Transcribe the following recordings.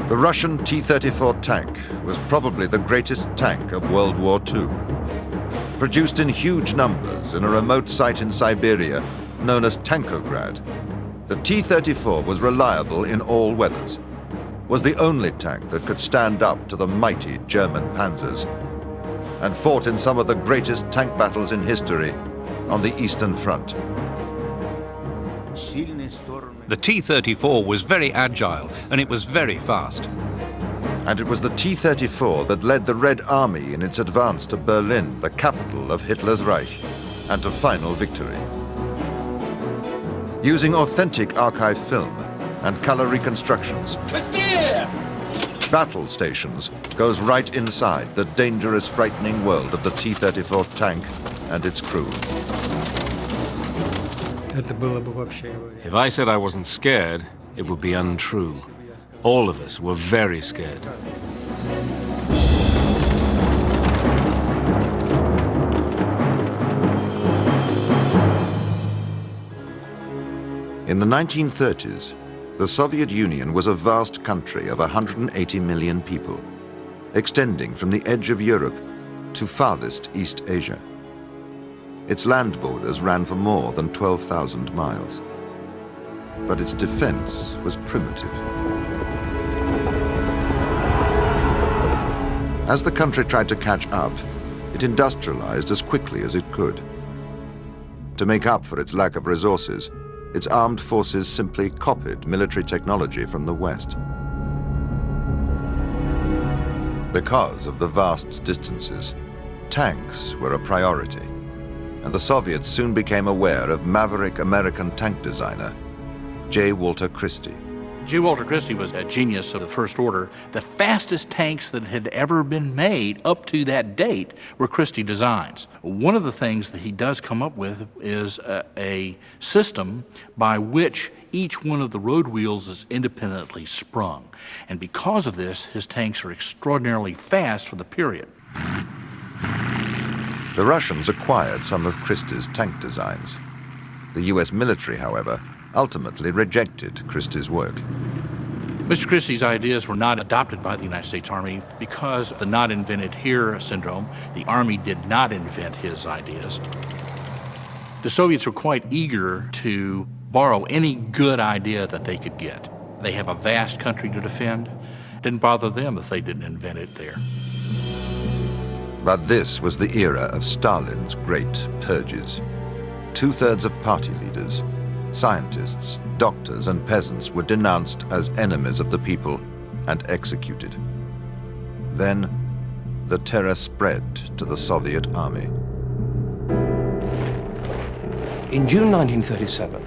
The Russian T-34 tank was probably the greatest tank of World War II. Produced in huge numbers in a remote site in Siberia known as Tankograd, the T-34 was reliable in all weathers, was the only tank that could stand up to the mighty German panzers, and fought in some of the greatest tank battles in history on the Eastern Front. The T-34 was very agile and it was very fast. And it was the T-34 that led the Red Army in its advance to Berlin, the capital of Hitler's Reich, and to final victory. Using authentic archive film and color reconstructions, Battle Stations goes right inside the dangerous, frightening world of the T-34 tank and its crew. If I said I wasn't scared, it would be untrue. All of us were very scared. In the 1930s, the Soviet Union was a vast country of 180 million people, extending from the edge of Europe to farthest East Asia. Its land borders ran for more than 12,000 miles. But its defense was primitive. As the country tried to catch up, it industrialized as quickly as it could. To make up for its lack of resources, its armed forces simply copied military technology from the West. Because of the vast distances, tanks were a priority, and the Soviets soon became aware of maverick American tank designer J. Walter Christie. J. Walter Christie was a genius of the first order. The fastest tanks that had ever been made up to that date were Christie designs. One of the things that he does come up with is a system by which each one of the road wheels is independently sprung. And because of this, his tanks are extraordinarily fast for the period. The Russians acquired some of Christie's tank designs. The US military, however, ultimately rejected Christie's work. Mr. Christie's ideas were not adopted by the United States Army because of the not invented here syndrome. The Army did not invent his ideas. The Soviets were quite eager to borrow any good idea that they could get. They have a vast country to defend. It didn't bother them if they didn't invent it there. But this was the era of Stalin's great purges. 2/3 of party leaders, scientists, doctors, and peasants were denounced as enemies of the people and executed. Then, the terror spread to the Soviet army. In June 1937,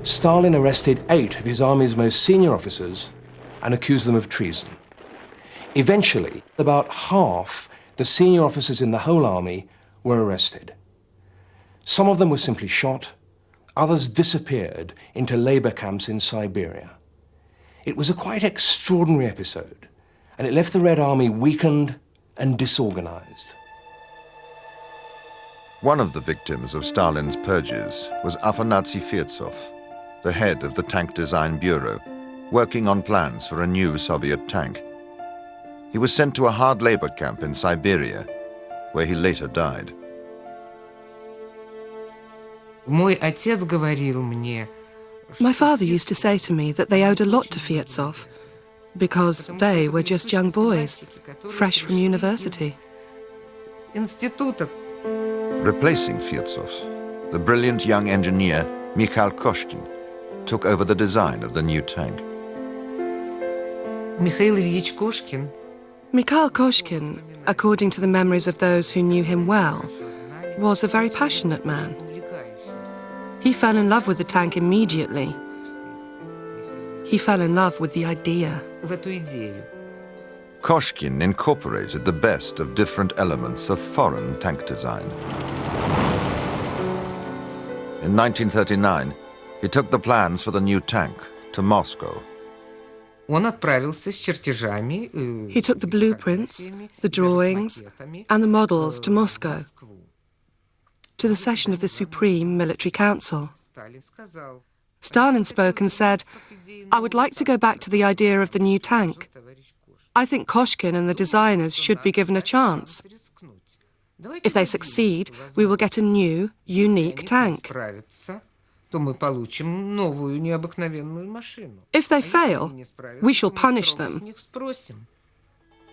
Stalin arrested 8 of his army's most senior officers and accused them of treason. Eventually, about half the senior officers in the whole army were arrested. Some of them were simply shot. Others disappeared into labor camps in Siberia. It was a quite extraordinary episode, and it left the Red Army weakened and disorganized. One of the victims of Stalin's purges was Afanasy Firtsov, the head of the Tank Design Bureau, working on plans for a new Soviet tank. He was sent to a hard labor camp in Siberia, where he later died. My father used to say to me that they owed a lot to Firtsov because they were just young boys, fresh from university. Replacing Firtsov, the brilliant young engineer Mikhail Koshkin took over the design of the new tank. Mikhail Koshkin, according to the memories of those who knew him well, was a very passionate man. He fell in love with the tank immediately. He fell in love with the idea. Koshkin incorporated the best of different elements of foreign tank design. In 1939, he took the plans for the new tank to Moscow. He took the blueprints, the drawings, and the models to Moscow, to the session of the Supreme Military Council. Stalin spoke and said, "I would like to go back to the idea of the new tank. I think Koshkin and the designers should be given a chance. If they succeed, we will get a new, unique tank. If they fail, we shall punish them.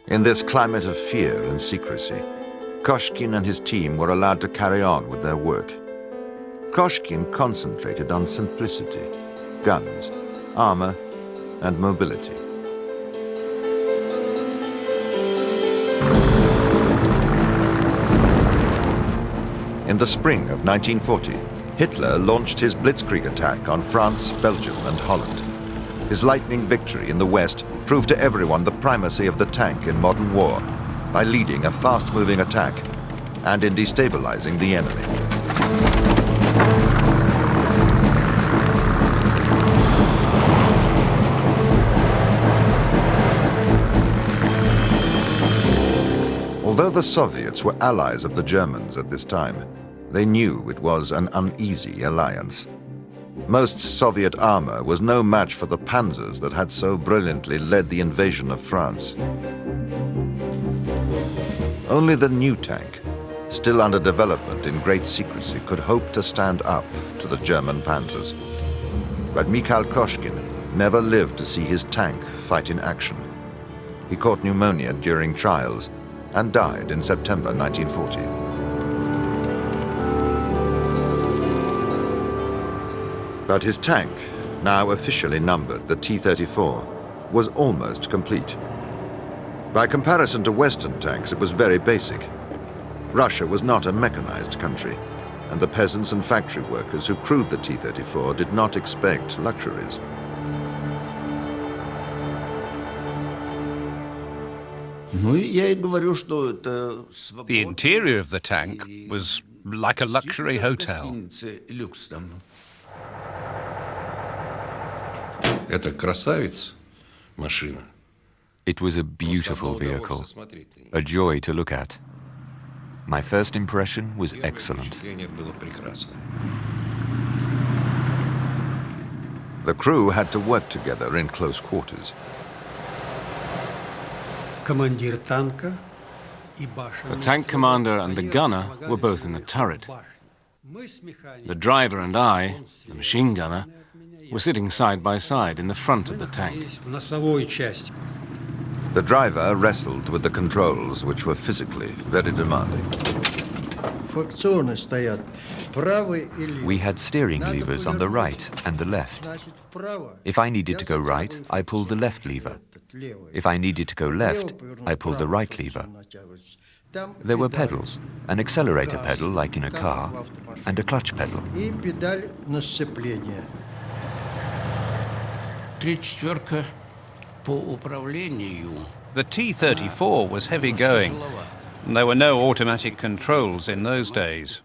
In this climate of fear and secrecy, Koshkin and his team were allowed to carry on with their work. Koshkin concentrated on simplicity, guns, armor, and mobility. In the spring of 1940, Hitler launched his blitzkrieg attack on France, Belgium, and Holland. His lightning victory in the West proved to everyone the primacy of the tank in modern war by leading a fast-moving attack and in destabilizing the enemy. Although the Soviets were allies of the Germans at this time, they knew it was an uneasy alliance. Most Soviet armor was no match for the panzers that had so brilliantly led the invasion of France. Only the new tank, still under development in great secrecy, could hope to stand up to the German panzers. But Mikhail Koshkin never lived to see his tank fight in action. He caught pneumonia during trials and died in September 1940. But his tank, now officially numbered the T-34, was almost complete. By comparison to Western tanks, it was very basic. Russia was not a mechanized country, and the peasants and factory workers who crewed the T-34 did not expect luxuries. The interior of the tank was like a luxury hotel. It was a beautiful vehicle, a joy to look at. My first impression was excellent. The crew had to work together in close quarters. The tank commander and the gunner were both in the turret. The driver and I, the machine gunner, were sitting side by side in the front of the tank. The driver wrestled with the controls, which were physically very demanding. We had steering levers on the right and the left. If I needed to go right, I pulled the left lever. If I needed to go left, I pulled the right lever. There were pedals, an accelerator pedal like in a car, and a clutch pedal. The T-34 was heavy going. There were no automatic controls in those days.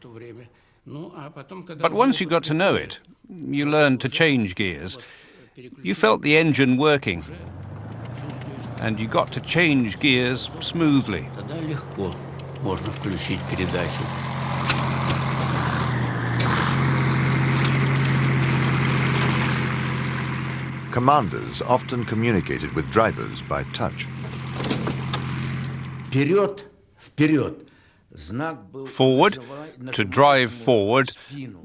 But once you got to know it, you learned to change gears. You felt the engine working, and you got to change gears smoothly. Commanders often communicated with drivers by touch. Forward, to drive forward,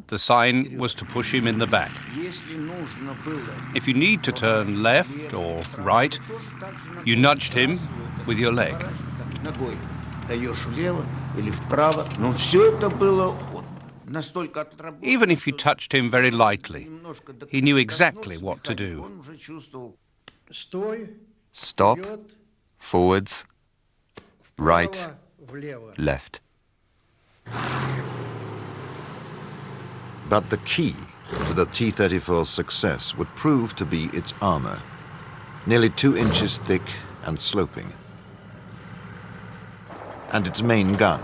the sign was to push him in the back. If you need to turn left or right, you nudged him with your leg. Even if you touched him very lightly, he knew exactly what to do. Stop, forwards, right, left. But the key to the T-34's success would prove to be its armor, nearly 2 inches thick and sloping, and its main gun.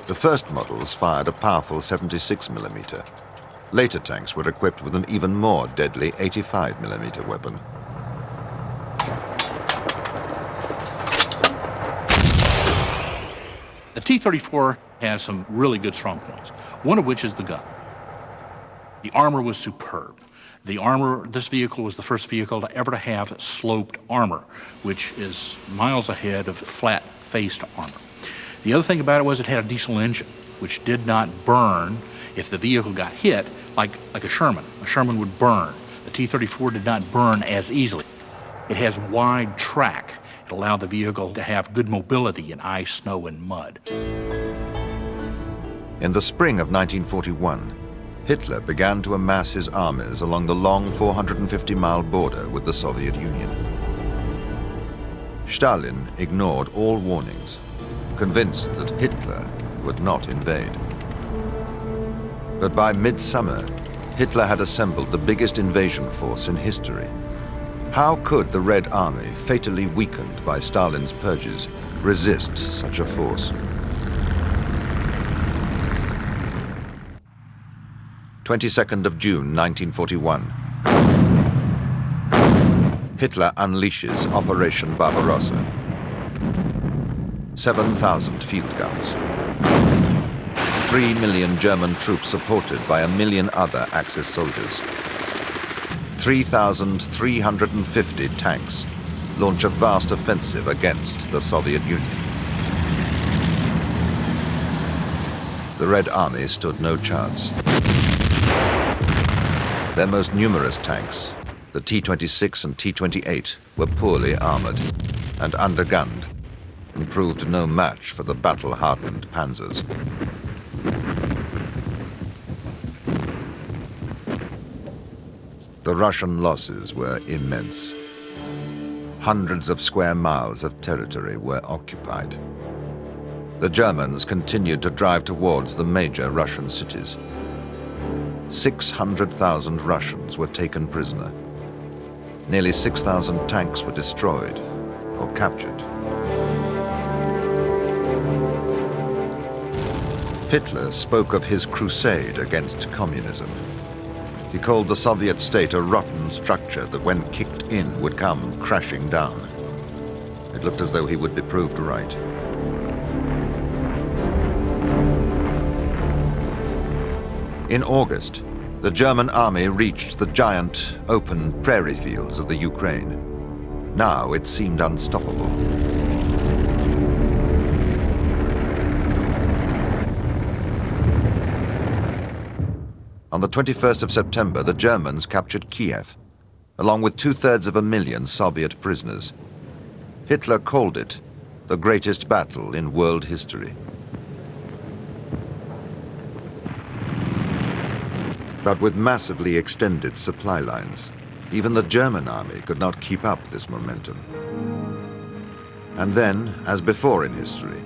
The first models fired a powerful 76mm. Later tanks were equipped with an even more deadly 85mm weapon. The T-34 has some really good strong points, one of which is the gun. The armor was superb. The armor, this vehicle was the first vehicle to ever have sloped armor, which is miles ahead of flat-faced armor. The other thing about it was it had a diesel engine, which did not burn if the vehicle got hit like a Sherman. A Sherman would burn. The T-34 did not burn as easily. It has wide track. It allowed the vehicle to have good mobility in ice, snow, and mud. In the spring of 1941, Hitler began to amass his armies along the long 450-mile border with the Soviet Union. Stalin ignored all warnings, convinced that Hitler would not invade. But by midsummer, Hitler had assembled the biggest invasion force in history. How could the Red Army, fatally weakened by Stalin's purges, resist such a force? 22nd of June, 1941. Hitler unleashes Operation Barbarossa. 7,000 field guns. 3 million German troops supported by 1 million other Axis soldiers. 3,350 tanks launch a vast offensive against the Soviet Union. The Red Army stood no chance. Their most numerous tanks, the T-26 and T-28, were poorly armored and undergunned and proved no match for the battle-hardened panzers. The Russian losses were immense. Hundreds of square miles of territory were occupied. The Germans continued to drive towards the major Russian cities. 600,000 Russians were taken prisoner. Nearly 6,000 tanks were destroyed or captured. Hitler spoke of his crusade against communism. He called the Soviet state a rotten structure that, when kicked in, would come crashing down. It looked as though he would be proved right. In August, the German army reached the giant, open prairie fields of the Ukraine. Now it seemed unstoppable. On the 21st of September, the Germans captured Kiev, along with 2/3 Soviet prisoners. Hitler called it the greatest battle in world history. But with massively extended supply lines, even the German army could not keep up this momentum. And then, as before in history,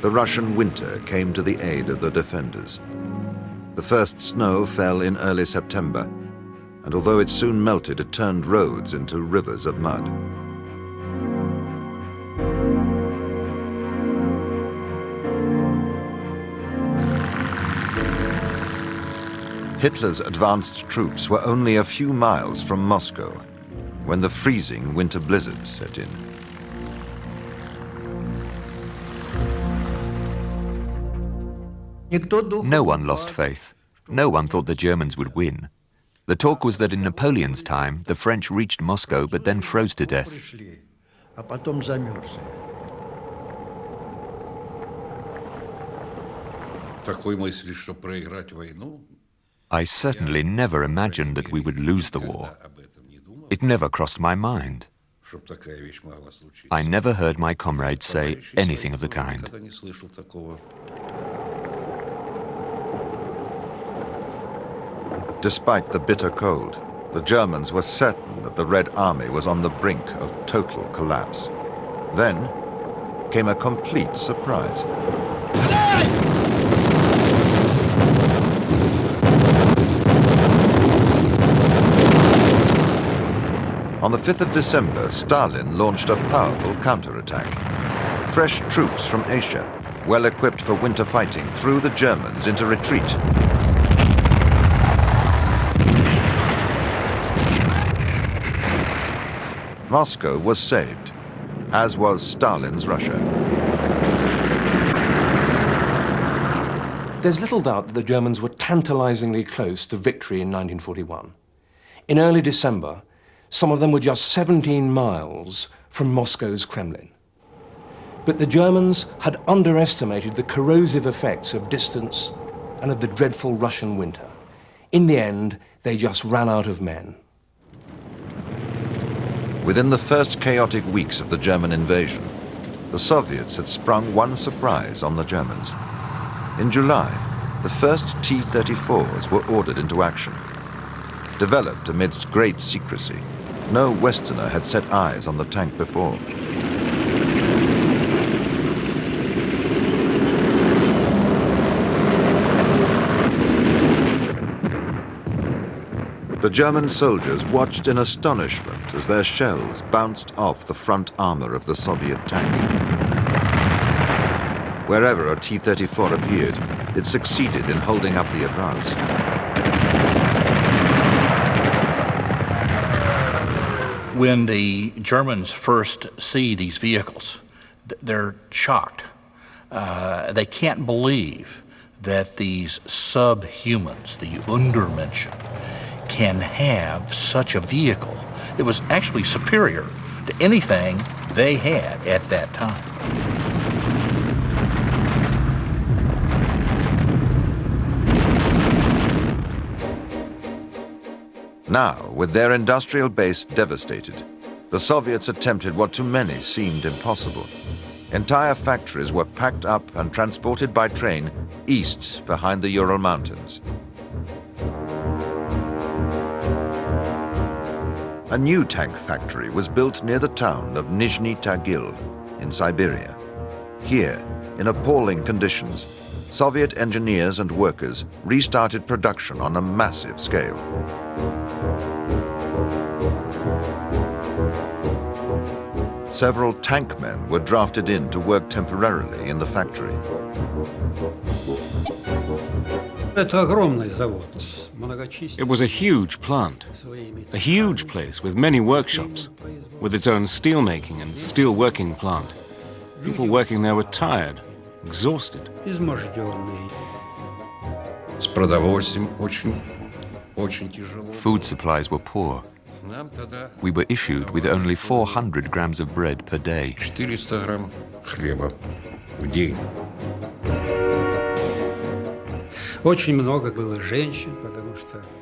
the Russian winter came to the aid of the defenders. The first snow fell in early September, and although it soon melted, it turned roads into rivers of mud. Hitler's advanced troops were only a few miles from Moscow when the freezing winter blizzards set in. No one lost faith. No one thought the Germans would win. The talk was that in Napoleon's time, the French reached Moscow but then froze to death. I certainly never imagined that we would lose the war. It never crossed my mind. I never heard my comrades say anything of the kind. Despite the bitter cold, the Germans were certain that the Red Army was on the brink of total collapse. Then came a complete surprise. On the 5th of December, Stalin launched a powerful counterattack. Fresh troops from Asia, well equipped for winter fighting, threw the Germans into retreat. Moscow was saved, as was Stalin's Russia. There's little doubt that the Germans were tantalizingly close to victory in 1941. In early December, some of them were just 17 miles from Moscow's Kremlin. But the Germans had underestimated the corrosive effects of distance and of the dreadful Russian winter. In the end, they just ran out of men. Within the first chaotic weeks of the German invasion, the Soviets had sprung one surprise on the Germans. In July, the first T-34s were ordered into action. Developed amidst great secrecy, no Westerner had set eyes on the tank before. The German soldiers watched in astonishment as their shells bounced off the front armor of the Soviet tank. Wherever a T-34 appeared, it succeeded in holding up the advance. When the Germans first see these vehicles, they're shocked. They can't believe that these subhumans, the Untermenschen, can have such a vehicle. It was actually superior to anything they had at that time. Now, with their industrial base devastated, the Soviets attempted what to many seemed impossible. Entire factories were packed up and transported by train east behind the Ural Mountains. A new tank factory was built near the town of Nizhny Tagil in Siberia. Here, in appalling conditions, Soviet engineers and workers restarted production on a massive scale. Several tank men were drafted in to work temporarily in the factory. It was a huge plant, a huge place with many workshops, with its own steelmaking and steelworking plant. People working there were tired, exhausted. Food supplies were poor. We were issued with only 400 grams of bread per day.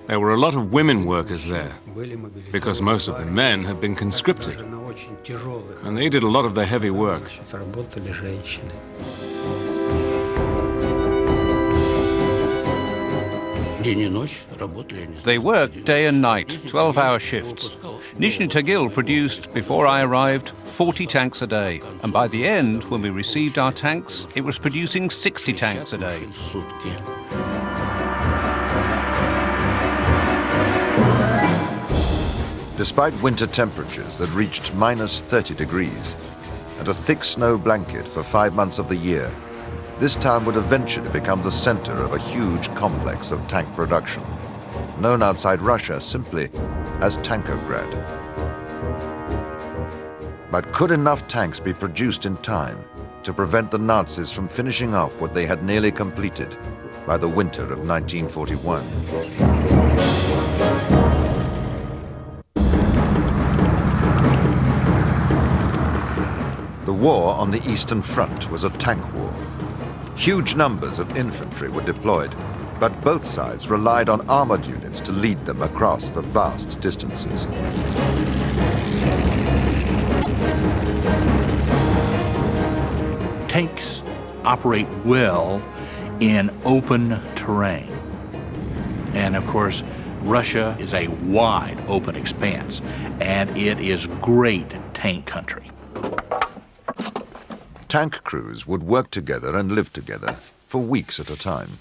There were a lot of women workers there, because most of the men had been conscripted, and they did a lot of the heavy work. They worked day and night, 12-hour shifts. Nizhny Tagil produced, before I arrived, 40 tanks a day. And by the end, when we received our tanks, it was producing 60 tanks a day. Despite winter temperatures that reached minus 30 degrees and a thick snow blanket for 5 months of the year, this town would eventually become the center of a huge complex of tank production, known outside Russia simply as Tankograd. But could enough tanks be produced in time to prevent the Nazis from finishing off what they had nearly completed by the winter of 1941? The war on the Eastern Front was a tank war. Huge numbers of infantry were deployed, but both sides relied on armored units to lead them across the vast distances. Tanks operate well in open terrain. And of course, Russia is a wide open expanse, and it is great tank country. Tank crews would work together and live together for weeks at a time.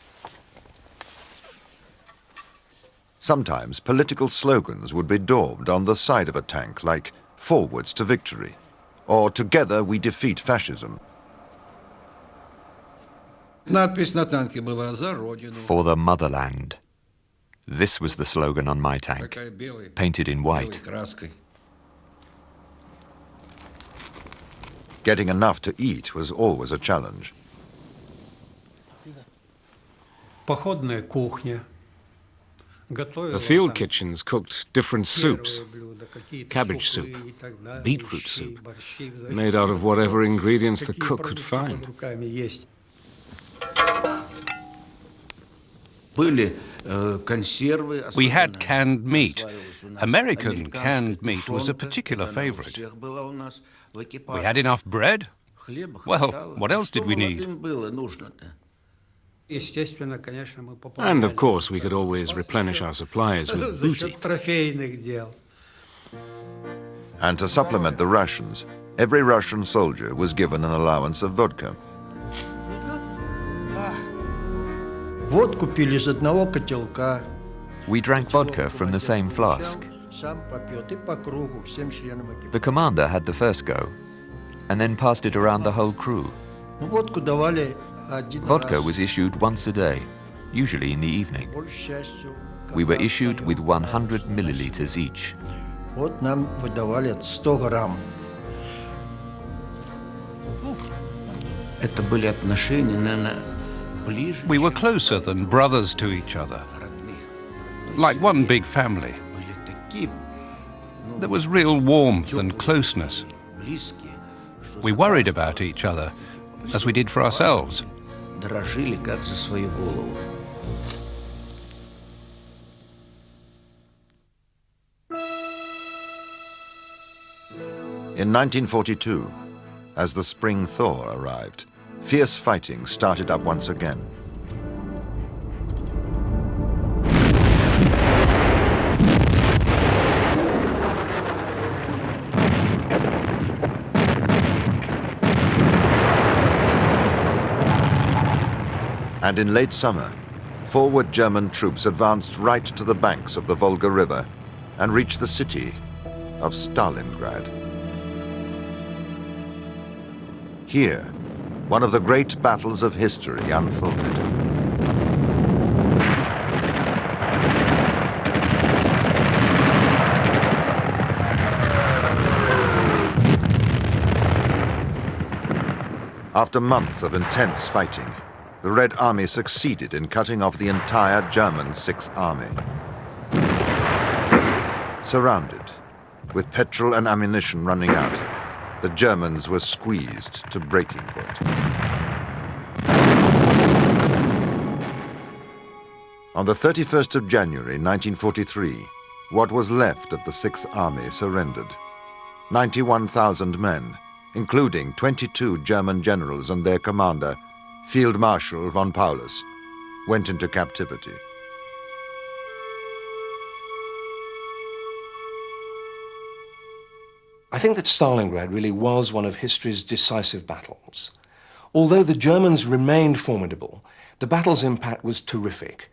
Sometimes political slogans would be daubed on the side of a tank, like "Forwards to Victory," or "Together we defeat fascism." For the motherland. This was the slogan on my tank, painted in white. Getting enough to eat was always a challenge. The field kitchens cooked different soups, cabbage soup, beetroot soup, made out of whatever ingredients the cook could find. We had canned meat. American canned meat was a particular favorite. We had enough bread. Well, what else did we need? And of course, we could always replenish our supplies with booty. And to supplement the rations, every Russian soldier was given an allowance of vodka. We drank vodka from the same flask. The commander had the first go, and then passed it around the whole crew. Vodka was issued once a day, usually in the evening. We were issued with 100 milliliters each. We were closer than brothers to each other, like one big family. There was real warmth and closeness. We worried about each other, as we did for ourselves. In 1942, as the spring thaw arrived, fierce fighting started up once again. And in late summer, forward German troops advanced right to the banks of the Volga River and reached the city of Stalingrad. Here, one of the great battles of history unfolded. After months of intense fighting, the Red Army succeeded in cutting off the entire German Sixth Army. Surrounded, with petrol and ammunition running out, the Germans were squeezed to breaking point. On the 31st of January 1943, what was left of the Sixth Army surrendered. 91,000 men, including 22 German generals and their commander, Field Marshal von Paulus, went into captivity. I think that Stalingrad really was one of history's decisive battles. Although the Germans remained formidable, the battle's impact was terrific.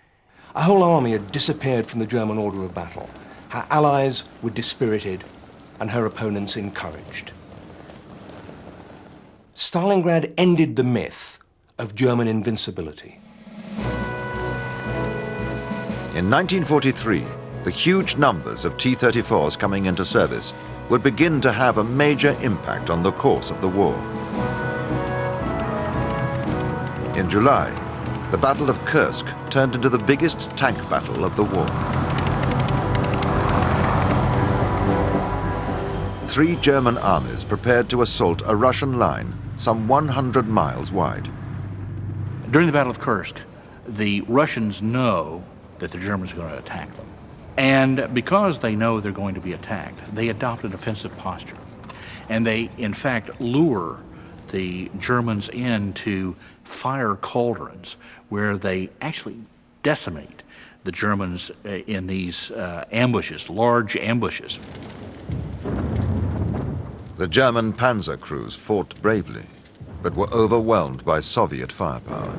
A whole army had disappeared from the German order of battle. Her allies were dispirited and her opponents encouraged. Stalingrad ended the myth of German invincibility. In 1943, the huge numbers of T-34s coming into service would begin to have a major impact on the course of the war. In July, the Battle of Kursk turned into the biggest tank battle of the war. 3 German armies prepared to assault a Russian line some 100 miles wide. During the Battle of Kursk, the Russians know that the Germans are going to attack them. And because they know they're going to be attacked, they adopt a defensive posture. And they, in fact, lure the Germans into fire cauldrons where they actually decimate the Germans in these ambushes, large ambushes. The German panzer crews fought bravely, but were overwhelmed by Soviet firepower.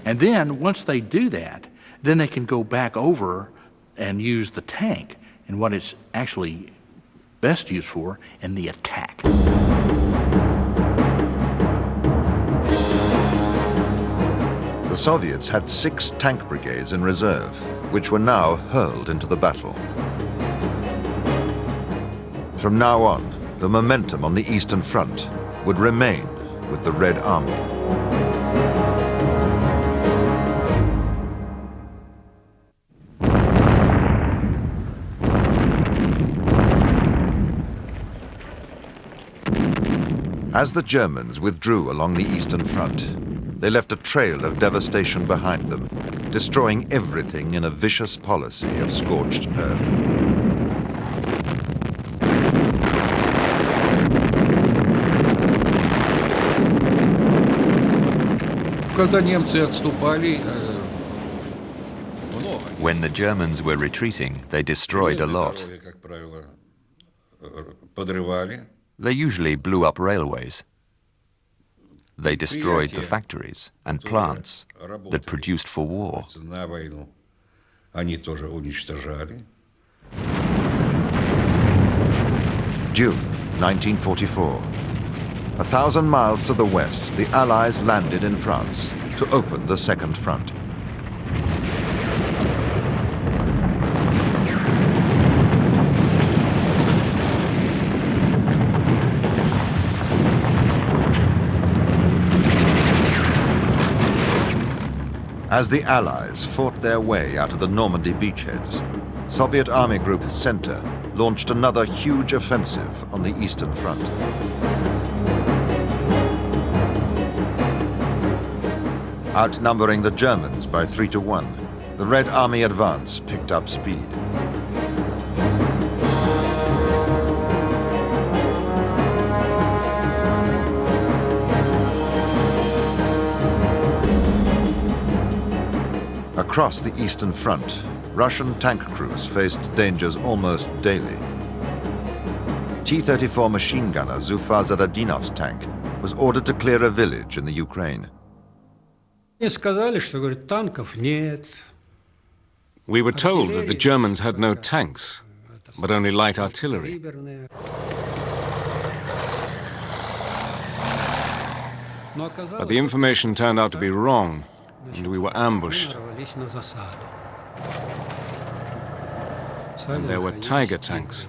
And then, once they do that, then they can go back over and use the tank in what it's actually best used for, in the attack. The Soviets had 6 tank brigades in reserve, which were now hurled into the battle. From now on, the momentum on the Eastern Front would remain with the Red Army. As the Germans withdrew along the Eastern Front, they left a trail of devastation behind them, destroying everything in a vicious policy of scorched earth. When the Germans were retreating, they destroyed a lot. They usually blew up railways. They destroyed the factories and plants that produced for war. June 1944. 1,000 miles to the west, the Allies landed in France to open the Second Front. As the Allies fought their way out of the Normandy beachheads, Soviet Army Group Center launched another huge offensive on the Eastern Front. Outnumbering the Germans by 3-1, the Red Army advance picked up speed. Across the Eastern Front, Russian tank crews faced dangers almost daily. T-34 machine gunner Zufar Zaradinov's tank was ordered to clear a village in the Ukraine. We were told that the Germans had no tanks, but only light artillery. But the information turned out to be wrong, and we were ambushed. And there were Tiger tanks.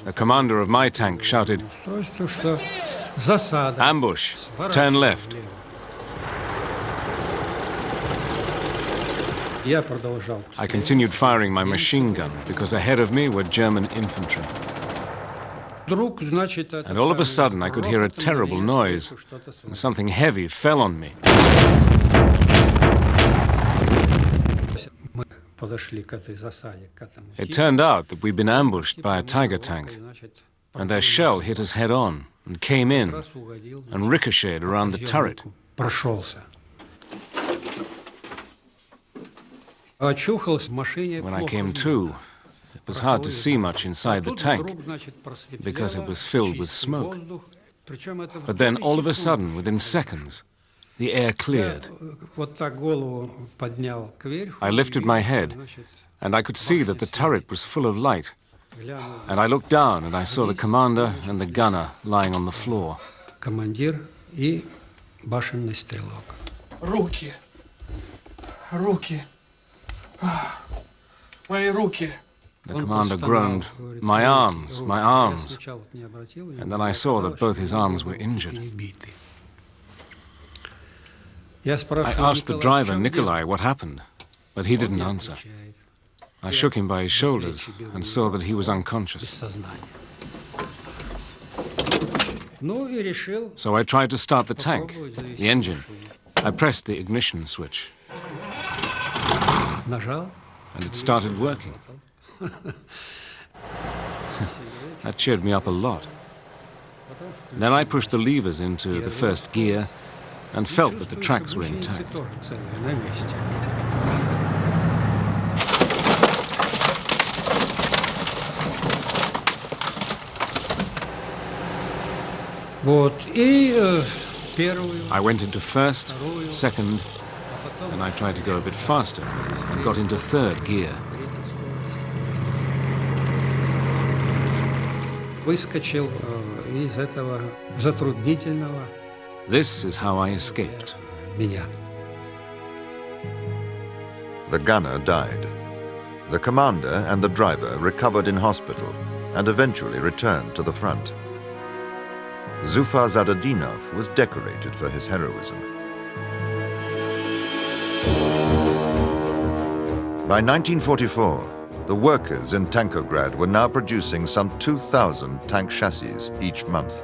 The commander of my tank shouted, "Ambush! Turn left!" I continued firing my machine gun because ahead of me were German infantry. And all of a sudden I could hear a terrible noise, and something heavy fell on me. It turned out that we'd been ambushed by a Tiger tank, and their shell hit us head on and came in and ricocheted around the turret. When I came to, it was hard to see much inside the tank because it was filled with smoke. But then all of a sudden, within seconds, the air cleared. I lifted my head, and I could see that the turret was full of light. And I looked down, and I saw the commander and the gunner lying on the floor. Руки! Руки! Мои руки! The commander groaned, "My arms, my arms." And then I saw that both his arms were injured. I asked the driver, Nikolai, what happened, but he didn't answer. I shook him by his shoulders and saw that he was unconscious. So I tried to start the tank, the engine. I pressed the ignition switch, and it started working. That cheered me up a lot. Then I pushed the levers into the first gear and felt that the tracks were intact. I went into first, second, and I tried to go a bit faster and got into third gear. This is how I escaped. The gunner died. The commander and the driver recovered in hospital, and eventually returned to the front. Zufar Zadadinov was decorated for his heroism. By 1944, the workers in Tankograd were now producing some 2,000 tank chassis each month,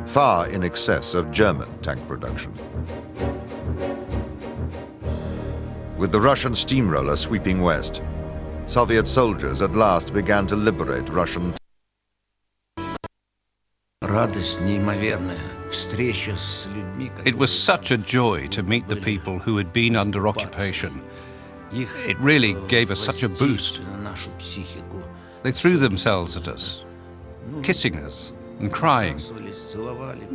far in excess of German tank production. With the Russian steamroller sweeping west, Soviet soldiers at last began to liberate Russian. It was such a joy to meet the people who had been under occupation. It really gave us such a boost. They threw themselves at us, kissing us and crying.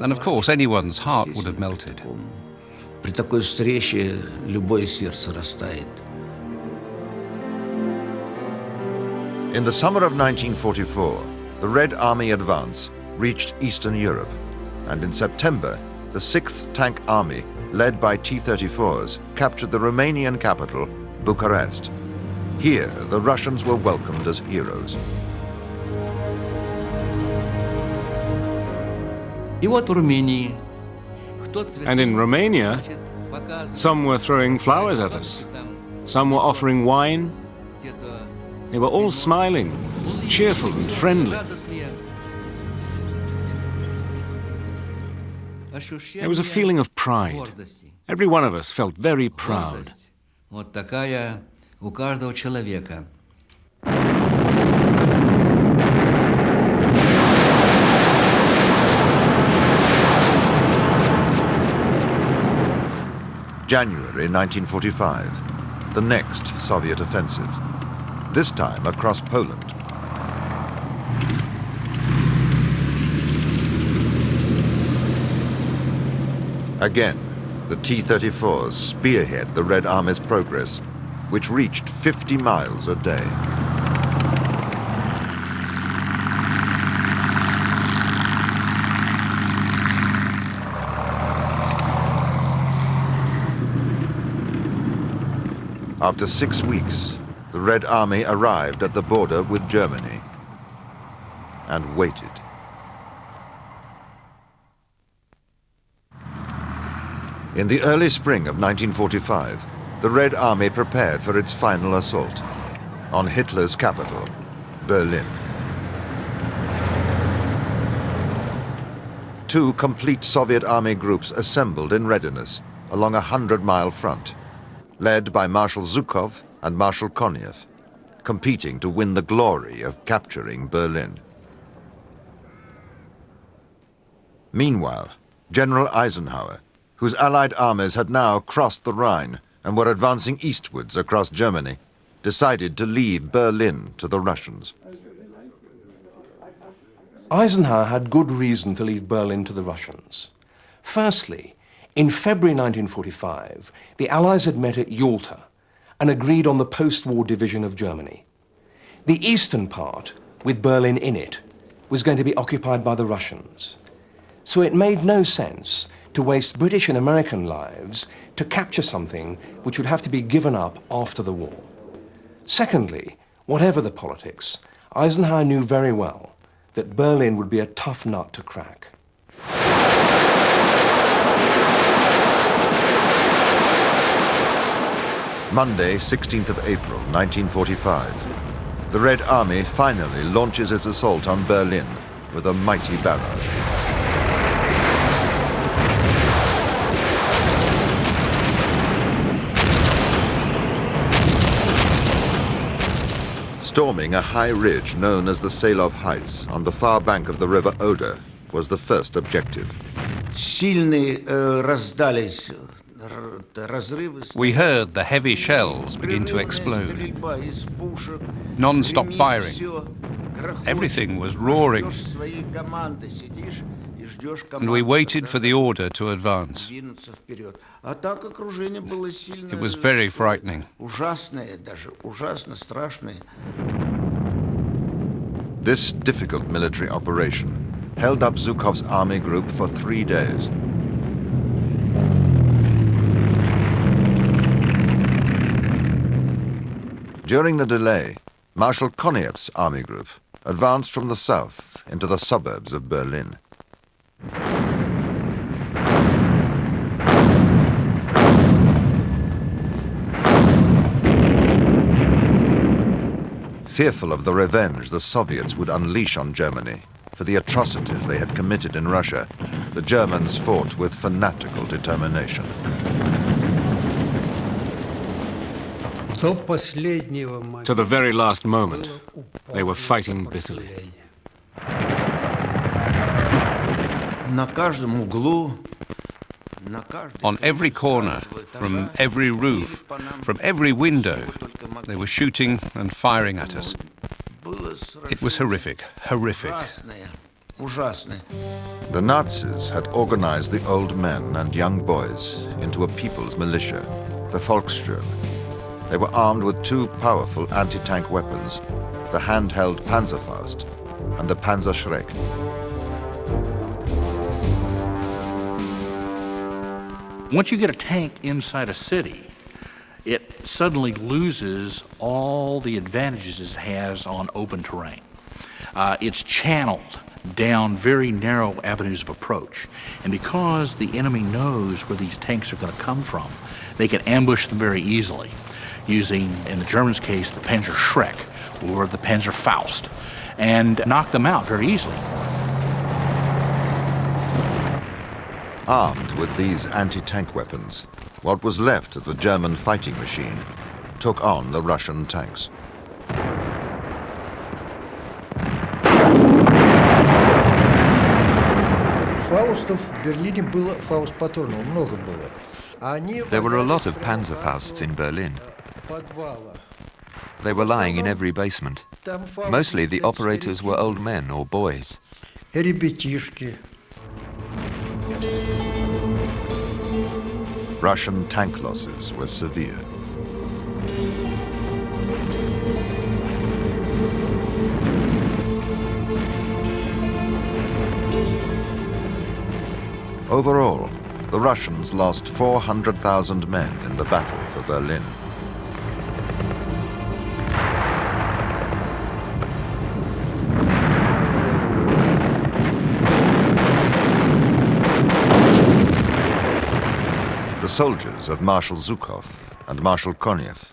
And of course, anyone's heart would have melted. In the summer of 1944, the Red Army advance reached Eastern Europe, and in September, the 6th Tank Army, led by T-34s, captured the Romanian capital, Bucharest. Here, the Russians were welcomed as heroes. And in Romania, some were throwing flowers at us. Some were offering wine. They were all smiling, cheerful and friendly. There was a feeling of pride. Every one of us felt very proud. Вот такая у каждого человека. January 1945, the next Soviet offensive, this time across Poland. Again, the T-34s spearhead the Red Army's progress, which reached 50 miles a day. After 6 weeks, the Red Army arrived at the border with Germany and waited. In the early spring of 1945, the Red Army prepared for its final assault on Hitler's capital, Berlin. 2 complete Soviet army groups assembled in readiness along a 100-mile front, led by Marshal Zhukov and Marshal Konev, competing to win the glory of capturing Berlin. Meanwhile, General Eisenhower, whose Allied armies had now crossed the Rhine and were advancing eastwards across Germany, decided to leave Berlin to the Russians. Eisenhower had good reason to leave Berlin to the Russians. Firstly, in February 1945, the Allies had met at Yalta and agreed on the post-war division of Germany. The eastern part, with Berlin in it, was going to be occupied by the Russians. So it made no sense to waste British and American lives to capture something which would have to be given up after the war. Secondly, whatever the politics, Eisenhower knew very well that Berlin would be a tough nut to crack. Monday, 16th of April, 1945. The Red Army finally launches its assault on Berlin with a mighty barrage. Storming a high ridge known as the Salov Heights on the far bank of the river Oder was the first objective. We heard the heavy shells begin to explode. Non-stop firing. Everything was roaring. And we waited for the order to advance. It was very frightening. This difficult military operation held up Zhukov's army group for 3 days. During the delay, Marshal Konev's army group, advanced from the south into the suburbs of Berlin. Fearful of the revenge the Soviets would unleash on Germany for the atrocities they had committed in Russia, the Germans fought with fanatical determination. To the very last moment, they were fighting bitterly. On every corner, from every roof, from every window, they were shooting and firing at us. It was horrific, horrific. The Nazis had organized the old men and young boys into a people's militia, the Volkssturm. They were armed with two powerful anti-tank weapons, the handheld Panzerfaust and the Panzerschreck. Once you get a tank inside a city, it suddenly loses all the advantages it has on open terrain. It's channeled down very narrow avenues of approach. And because the enemy knows where these tanks are going to come from, they can ambush them very easily, using, in the Germans' case, the Panzerschreck or the Panzerfaust, and knock them out very easily. Armed with these anti-tank weapons, what was left of the German fighting machine took on the Russian tanks. There were a lot of Panzerfausts in Berlin. They were lying in every basement. Mostly the operators were old men or boys. Russian tank losses were severe. Overall, the Russians lost 400,000 men in the battle for Berlin. The soldiers of Marshal Zhukov and Marshal Konev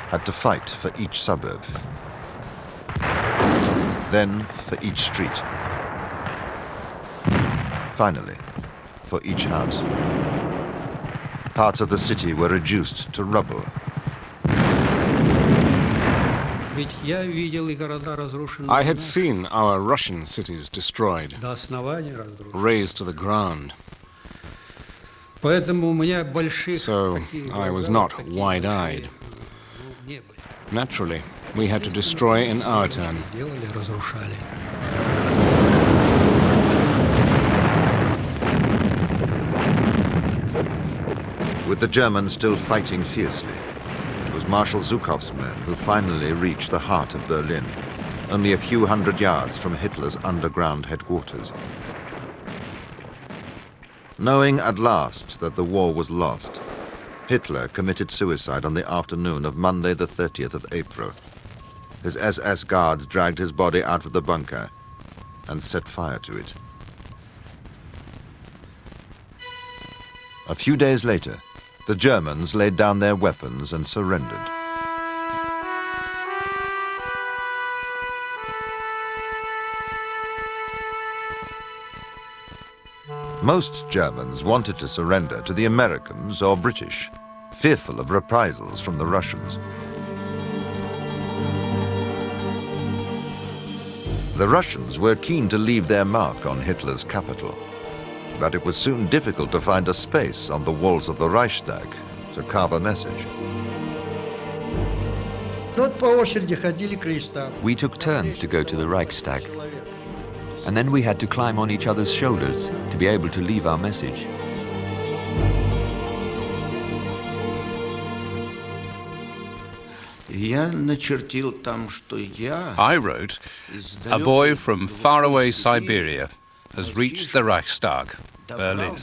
had to fight for each suburb, then for each street, finally for each house. Parts of the city were reduced to rubble. I had seen our Russian cities destroyed, razed to the ground. So I was not wide-eyed. Naturally, we had to destroy in our turn. With the Germans still fighting fiercely, it was Marshal Zhukov's men who finally reached the heart of Berlin, only a few hundred yards from Hitler's underground headquarters. Knowing at last that the war was lost, Hitler committed suicide on the afternoon of Monday the 30th of April. His SS guards dragged his body out of the bunker and set fire to it. A few days later, the Germans laid down their weapons and surrendered. Most Germans wanted to surrender to the Americans or British, fearful of reprisals from the Russians. The Russians were keen to leave their mark on Hitler's capital, but it was soon difficult to find a space on the walls of the Reichstag to carve a message. We took turns to go to the Reichstag, and then we had to climb on each other's shoulders to be able to leave our message. I wrote, "A boy from faraway Siberia has reached the Reichstag, Berlin."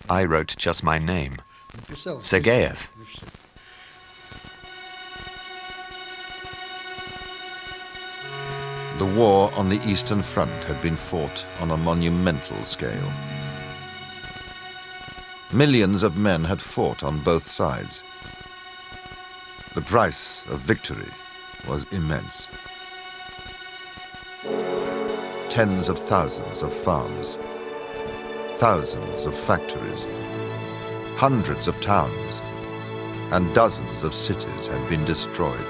I wrote just my name, Sergeyev. The war on the Eastern Front had been fought on a monumental scale. Millions of men had fought on both sides. The price of victory was immense. Tens of thousands of farms, thousands of factories, hundreds of towns, and dozens of cities had been destroyed.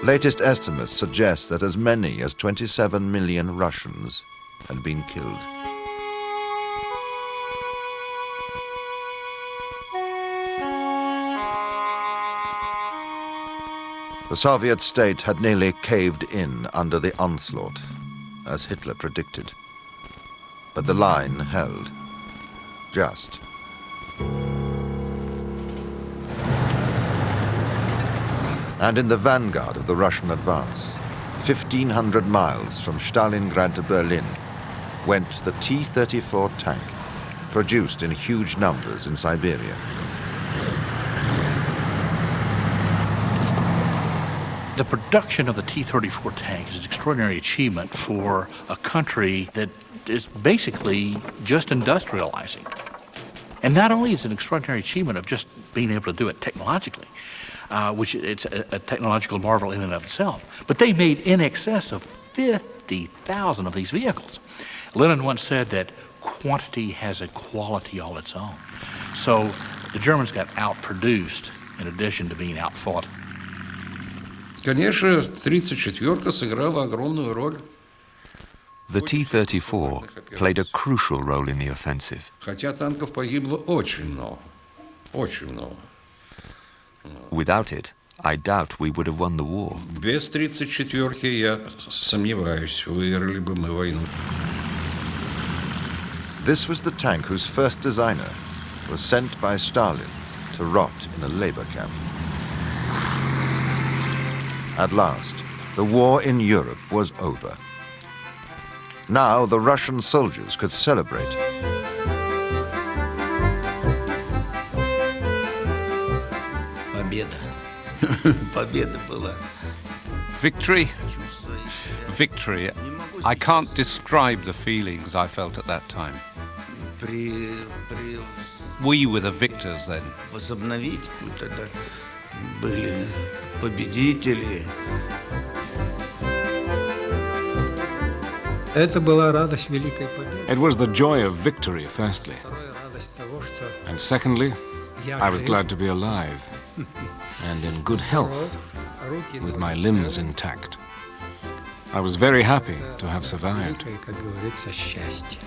Latest estimates suggest that as many as 27 million Russians had been killed. The Soviet state had nearly caved in under the onslaught, as Hitler predicted. But the line held, just. And in the vanguard of the Russian advance, 1,500 miles from Stalingrad to Berlin, went the T-34 tank, produced in huge numbers in Siberia. The production of the T-34 tank is an extraordinary achievement for a country that is basically just industrializing. And not only is it an extraordinary achievement of just being able to do it technologically, which it's a technological marvel in and of itself, but they made in excess of 50,000 of these vehicles. Lenin once said that quantity has a quality all its own. So the Germans got outproduced in addition to being outfought. Конечно, 34-ка сыграла огромную роль. The T-34 played a crucial role in the offensive. Хотя танков погибло очень много. Очень много. Without it, I doubt we would have won the war. Без 34-ки, я сомневаюсь, выиграли бы мы войну. This was the tank whose first designer was sent by Stalin to rot in a labor camp. At last, the war in Europe was over. Now the Russian soldiers could celebrate. Победа. Победа была. Victory? Victory. I can't describe the feelings I felt at that time. We were the victors then. Возобновить тогда были победители. Это была радость великой победы. It was the joy of victory, firstly. And secondly, I was glad to be alive and in good health, with my limbs intact. I was very happy to have survived. Как говорится, счастье.